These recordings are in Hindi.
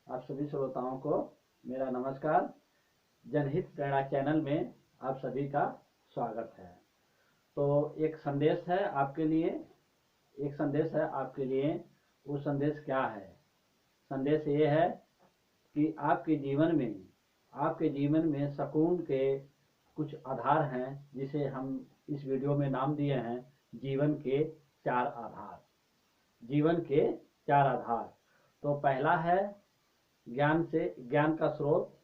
आप सभी श्रोताओं को मेरा नमस्कार। जनहित प्रेरणा चैनल में आप सभी का स्वागत है। तो एक संदेश है आपके लिए, वो संदेश क्या है? संदेश ये है कि आपके जीवन में सुकून के कुछ आधार हैं, जिसे हम इस वीडियो में नाम दिए हैं जीवन के 4 आधार। जीवन के 4 आधार। तो पहला है ज्ञान का स्रोत,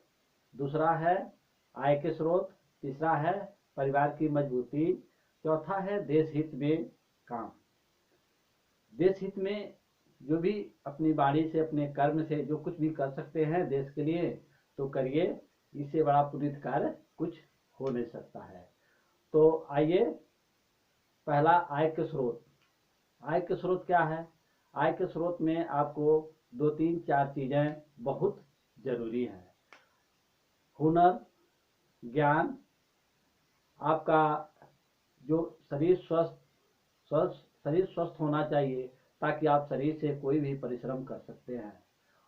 दूसरा है आय के स्रोत, तीसरा है परिवार की मजबूती, चौथा है देश हित में काम। देश हित में जो भी अपनी वाणी से, अपने कर्म से जो कुछ भी कर सकते हैं देश के लिए तो करिए, इससे बड़ा पुनीत कार्य कुछ हो नहीं सकता है। तो आइए, पहला आय के स्रोत। आय के स्रोत क्या है? आय के स्रोत में आपको 2, 3, 4 चीजें बहुत जरूरी हैं। हुनर, ज्ञान, आपका जो शरीर स्वस्थ होना चाहिए ताकि आप शरीर से कोई भी परिश्रम कर सकते हैं,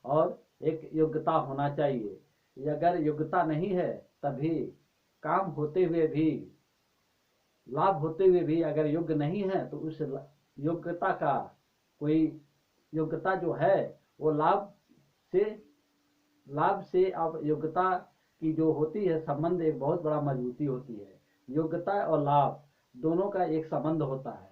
और एक योग्यता होना चाहिए। अगर योग्यता नहीं है तभी काम होते हुए भी, लाभ होते हुए भी अगर योग्य नहीं है तो उस योग्यता का कोई योग्यता जो है वो लाभ से अब योग्यता की जो होती है संबंध एक बहुत बड़ा मजबूती होती है। योग्यता और लाभ दोनों का एक संबंध होता है।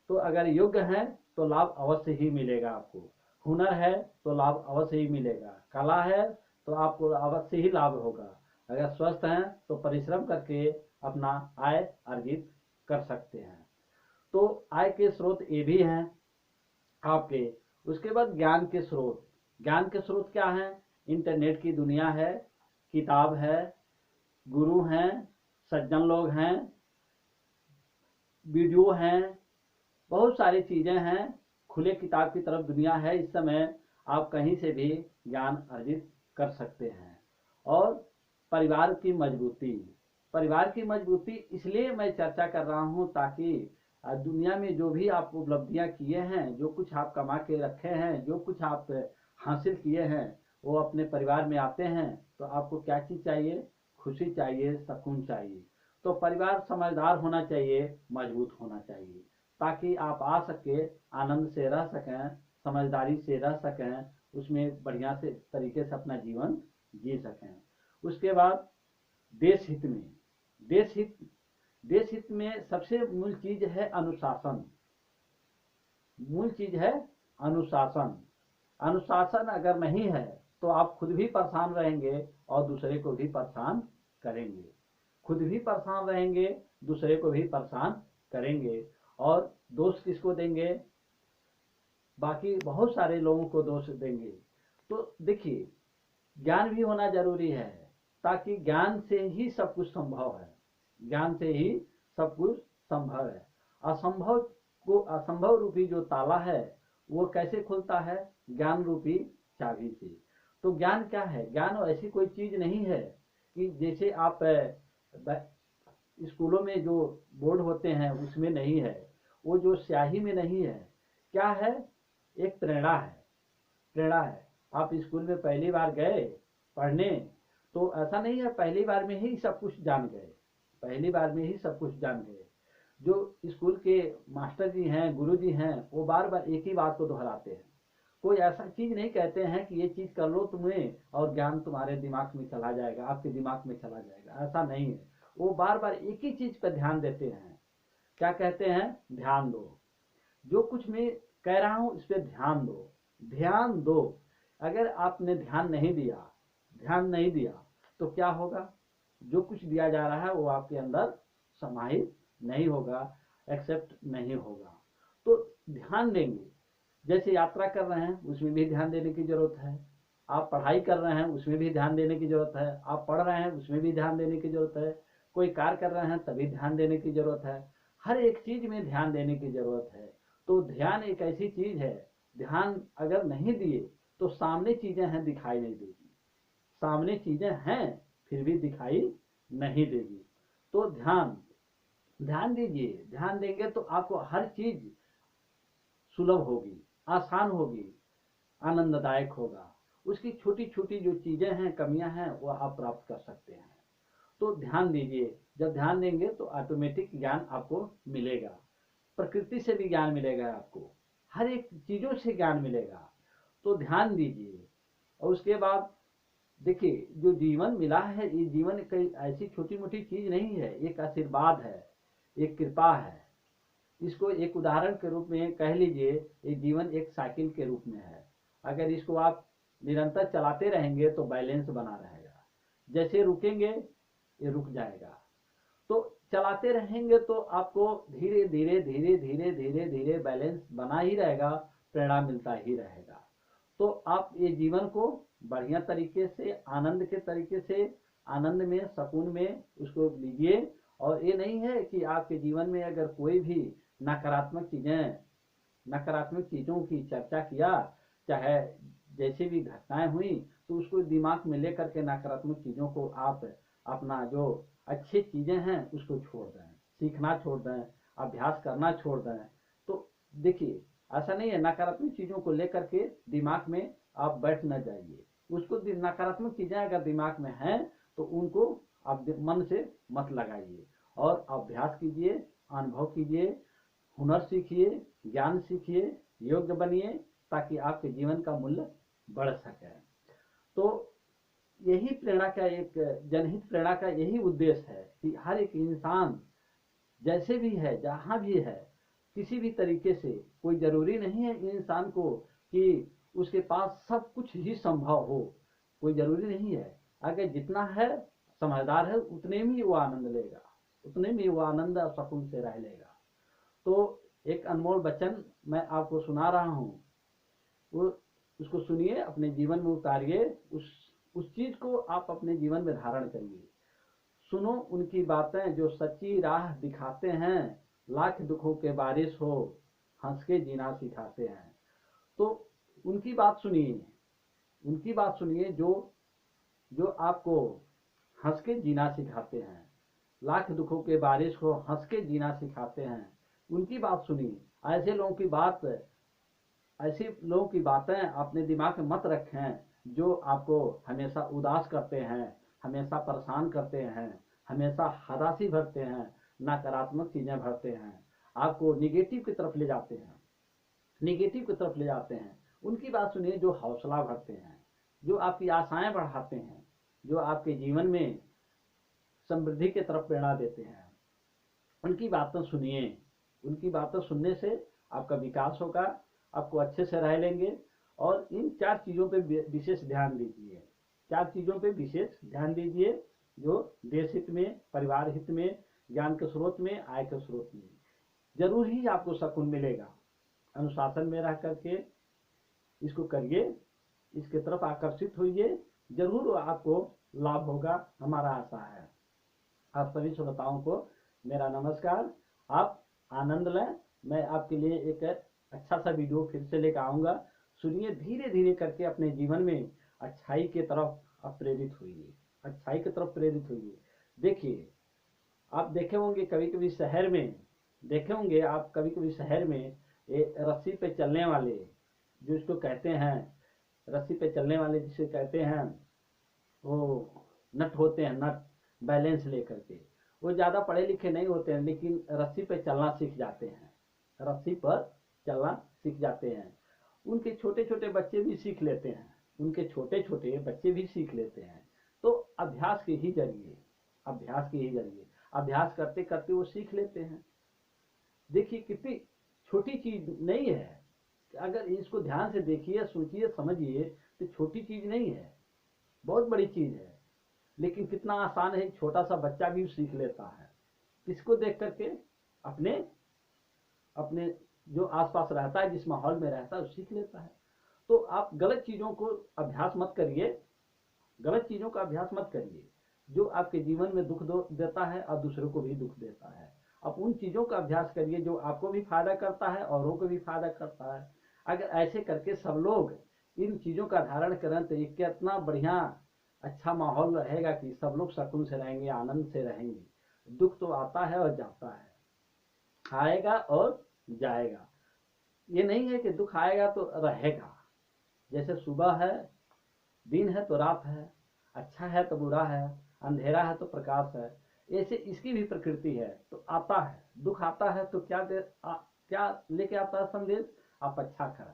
तो अगर योग्य है तो लाभ अवश्य ही मिलेगा आपको, हुनर है तो लाभ अवश्य ही मिलेगा, कला है तो आपको अवश्य ही लाभ होगा। अगर स्वस्थ हैं तो परिश्रम करके अपना आय अर्जित कर सकते हैं। तो आय के स्रोत ये भी हैं आपके। उसके बाद ज्ञान के स्रोत। ज्ञान के स्रोत क्या है? इंटरनेट की दुनिया है, किताब है, गुरु हैं, सज्जन लोग हैं, वीडियो हैं, बहुत सारी चीजें हैं। खुले किताब की तरफ दुनिया है। इस समय आप कहीं से भी ज्ञान अर्जित कर सकते हैं। और परिवार की मजबूती इसलिए मैं चर्चा कर रहा हूं ताकि दुनिया में जो भी आप उपलब्धियां किए हैं, जो कुछ आप कमा के रखे हैं, जो कुछ आप हासिल किए हैं, वो अपने परिवार में आते हैं तो आपको क्या चीज चाहिए? खुशी चाहिए, सुकून चाहिए। तो परिवार समझदार होना चाहिए, मजबूत होना चाहिए, ताकि आप आ सके, आनंद से रह सकें, समझदारी से रह सकें, उसमें बढ़िया से तरीके से अपना जीवन जी सकें। उसके बाद देश हित में, देश हित में सबसे मूल चीज है अनुशासन। अनुशासन अगर नहीं है तो आप खुद भी परेशान रहेंगे और दूसरे को भी परेशान करेंगे। और दोष किसको देंगे? बाकी बहुत सारे लोगों को दोष देंगे। तो देखिए, ज्ञान भी होना जरूरी है, ताकि ज्ञान से ही सब कुछ संभव है। असंभव रूपी जो ताला है वो कैसे खुलता है? ज्ञान रूपी चाबी से। तो ज्ञान क्या है? ज्ञान ऐसी कोई चीज नहीं है कि जैसे आप स्कूलों में जो बोर्ड होते हैं उसमें नहीं है, वो जो स्याही में नहीं है। क्या है? एक प्रेरणा है। आप स्कूल में पहली बार गए पढ़ने तो ऐसा नहीं है पहली बार में ही सब कुछ जान गए। जो स्कूल के मास्टर जी हैं, गुरु जी हैं, वो बार बार एक ही बात को दोहराते हैं। कोई ऐसा चीज नहीं कहते हैं कि ये चीज कर लो तुम्हें और ज्ञान तुम्हारे दिमाग में चला जाएगा, आपके दिमाग में चला जाएगा। ऐसा नहीं है। वो बार बार एक ही चीज पर ध्यान देते हैं। क्या कहते हैं? ध्यान दो। जो कुछ मैं कह रहा हूं इस पर ध्यान दो। अगर आपने ध्यान नहीं दिया तो क्या होगा? जो कुछ दिया जा रहा है वो आपके अंदर समाहित नहीं होगा, एक्सेप्ट नहीं होगा। तो ध्यान देंगे। जैसे यात्रा कर रहे हैं उसमें भी ध्यान देने की जरूरत है, आप पढ़ाई कर रहे हैं उसमें भी ध्यान देने की जरूरत है, आप पढ़ रहे हैं उसमें भी ध्यान देने की जरूरत है, कोई कार्य कर रहे हैं तभी ध्यान देने की जरूरत है। हर एक चीज में ध्यान देने की जरूरत है। तो ध्यान एक ऐसी चीज है, ध्यान अगर नहीं दिए तो सामने चीजें हैं दिखाई नहीं देगी, सामने चीजें हैं फिर भी दिखाई नहीं देगी। तो ध्यान दीजिए। ध्यान देंगे तो आपको हर चीज सुलभ होगी, आसान होगी, आनंददायक होगा। उसकी छोटी छोटी जो चीज़ें हैं, कमियां हैं, वो आप प्राप्त कर सकते हैं। तो ध्यान दीजिए, जब ध्यान देंगे तो ऑटोमेटिक ज्ञान आपको मिलेगा। प्रकृति से भी ज्ञान मिलेगा आपको, हर एक चीज़ों से ज्ञान मिलेगा। तो ध्यान दीजिए। और उसके बाद देखिए, जो जीवन मिला है, ये जीवन कोई ऐसी छोटी मोटी चीज नहीं है, एक आशीर्वाद है, एक कृपा है। इसको एक उदाहरण के रूप में कह लीजिए, ये जीवन एक साइकिल के रूप में है। अगर इसको आप निरंतर चलाते रहेंगे तो बैलेंस बना रहेगा, जैसे रुकेंगे ये रुक जाएगा। तो चलाते रहेंगे तो आपको धीरे धीरे धीरे धीरे धीरे धीरे बैलेंस बना ही रहेगा, प्रेरणा मिलता ही रहेगा। तो आप ये जीवन को बढ़िया तरीके से, आनंद के तरीके से, आनंद में, सुकून में उसको लीजिए। और ये नहीं है कि आपके जीवन में अगर कोई भी नकारात्मक चीजें, नकारात्मक चीजों की चर्चा किया, चाहे जैसी भी घटनाएं हुई, तो उसको दिमाग में लेकर के नकारात्मक चीजों को आप अपना जो अच्छी चीजें हैं उसको छोड़ दें, सीखना छोड़ दें, अभ्यास करना छोड़ दें। तो देखिए, ऐसा नहीं है नकारात्मक चीजों को लेकर के दिमाग में आप बैठ न जाइए। उसको नकारात्मक चीजें अगर दिमाग में हैं तो उनको आप मन से मत लगाइए, और अभ्यास कीजिए, अनुभव कीजिए, हुनर सीखिए, ज्ञान सीखिए, योग्य बनिए, ताकि आपके जीवन का मूल्य बढ़ सके। तो यही प्रेरणा का एक, जनहित प्रेरणा का यही उद्देश्य है कि हर एक इंसान जैसे भी है, जहाँ भी है, किसी भी तरीके से, कोई जरूरी नहीं है इंसान को कि उसके पास सब कुछ ही संभव हो, कोई जरूरी नहीं है। अगर जितना है, समझदार है, उतने में ही वो आनंद लेगा, उतने में वो आनंद और सुकून से रह लेगा। तो एक अनमोल वचन मैं आपको सुना रहा हूँ, वो उसको सुनिए, अपने जीवन में उतारिए, उस चीज को आप अपने जीवन में धारण करिए। सुनो उनकी बातें जो सच्ची राह दिखाते हैं, लाख दुखों के बारिश हो, हंस के जीना सिखाते हैं। तो उनकी बात सुनिए, उनकी बात सुनिए जो जो आपको हंस के जीना सिखाते हैं, लाख दुखों के बारिश हो, हंस के जीना सिखाते हैं। उनकी बात सुनिए। ऐसे लोगों की बातें अपने दिमाग में मत रखें जो आपको हमेशा उदास करते हैं, हमेशा परेशान करते हैं, हमेशा हताशी भरते हैं, नकारात्मक चीजें भरते हैं, आपको निगेटिव की तरफ ले जाते हैं, निगेटिव की तरफ ले जाते हैं। उनकी बात सुनिए जो हौसला भरते हैं, जो आपकी आशाएं बढ़ाते हैं, जो आपके जीवन में समृद्धि की तरफ प्रेरणा देते हैं। उनकी बातें सुनिए। उनकी बातें सुनने से आपका विकास होगा, आपको अच्छे से रह लेंगे। और इन 4 चीज़ों पे विशेष ध्यान दीजिए, 4 चीज़ों पे विशेष ध्यान दीजिए, जो देश हित में, परिवार हित में, ज्ञान के स्रोत में, आय के स्रोत में। जरूर ही आपको सुकून मिलेगा। अनुशासन में रह करके इसको करिए, इसके तरफ आकर्षित होइए, जरूर आपको लाभ होगा, हमारा आशा है। आप सभी श्रोताओं को मेरा नमस्कार। आप आनंद लें। मैं आपके लिए एक अच्छा सा वीडियो फिर से लेकर आऊँगा। सुनिए, धीरे धीरे करके अपने जीवन में अच्छाई की तरफ आप प्रेरित होइए, अच्छाई की तरफ प्रेरित होइए। देखिए, आप देखे होंगे कभी कभी शहर में, देखे होंगे आप कभी कभी शहर में ये रस्सी पे चलने वाले, जो इसको कहते हैं रस्सी पे चलने वाले, जिसे कहते हैं वो नट होते हैं, नट, बैलेंस लेकर के। वो ज़्यादा पढ़े लिखे नहीं होते हैं, लेकिन रस्सी पे चलना सीख जाते हैं, रस्सी पर चलना सीख जाते हैं। उनके छोटे छोटे बच्चे भी सीख लेते हैं, उनके छोटे छोटे बच्चे भी सीख लेते हैं। तो अभ्यास के ही जरिए, अभ्यास के ही जरिए, अभ्यास करते करते वो सीख लेते हैं। देखिए, कितनी छोटी चीज नहीं है। अगर इसको ध्यान से देखिए, सोचिए, समझिए, तो छोटी चीज नहीं है, बहुत बड़ी चीज है। लेकिन कितना आसान है, एक छोटा सा बच्चा भी सीख लेता है। किसको देख करके? अपने अपने जो आसपास रहता है, जिस माहौल में रहता है, वो सीख लेता है। तो आप गलत चीजों को अभ्यास मत करिए, गलत चीजों का अभ्यास मत करिए जो आपके जीवन में दुख देता है और दूसरों को भी दुख देता है। आप उन चीजों का अभ्यास करिए जो आपको भी फायदा करता है, औरों को भी फायदा करता है। अगर ऐसे करके सब लोग इन चीजों का धारण करें तो एक कितना बढ़िया अच्छा माहौल रहेगा कि सब लोग सुकून से रहेंगे, आनंद से रहेंगे। दुख तो आता है और जाता है, आएगा और जाएगा। ये नहीं है कि दुख आएगा तो रहेगा। जैसे सुबह है, दिन है तो रात है, अच्छा है तो बुरा है, अंधेरा है तो प्रकाश है, ऐसे इसकी भी प्रकृति है। तो आता है, दुख आता है तो क्या लेके आता है संदेश? आप अच्छा करें,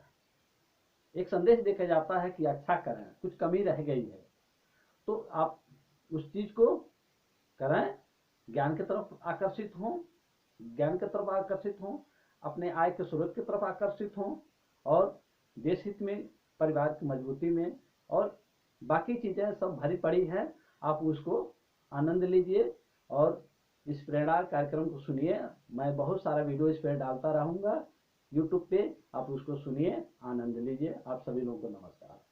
एक संदेश देकर जाता है कि अच्छा करें, कुछ कमी रह गई है तो आप उस चीज को करें, ज्ञान की तरफ आकर्षित हों, ज्ञान की तरफ आकर्षित हों, अपने आय के स्रोत की तरफ आकर्षित हों, और देश हित में, परिवार की मजबूती में, और बाकी चीज़ें सब भरी पड़ी हैं, आप उसको आनंद लीजिए और इस प्रेरणा कार्यक्रम को सुनिए। मैं बहुत सारा वीडियो इस पर डालता रहूँगा यूट्यूब पे, आप उसको सुनिए, आनंद लीजिए। आप सभी लोगों को नमस्कार।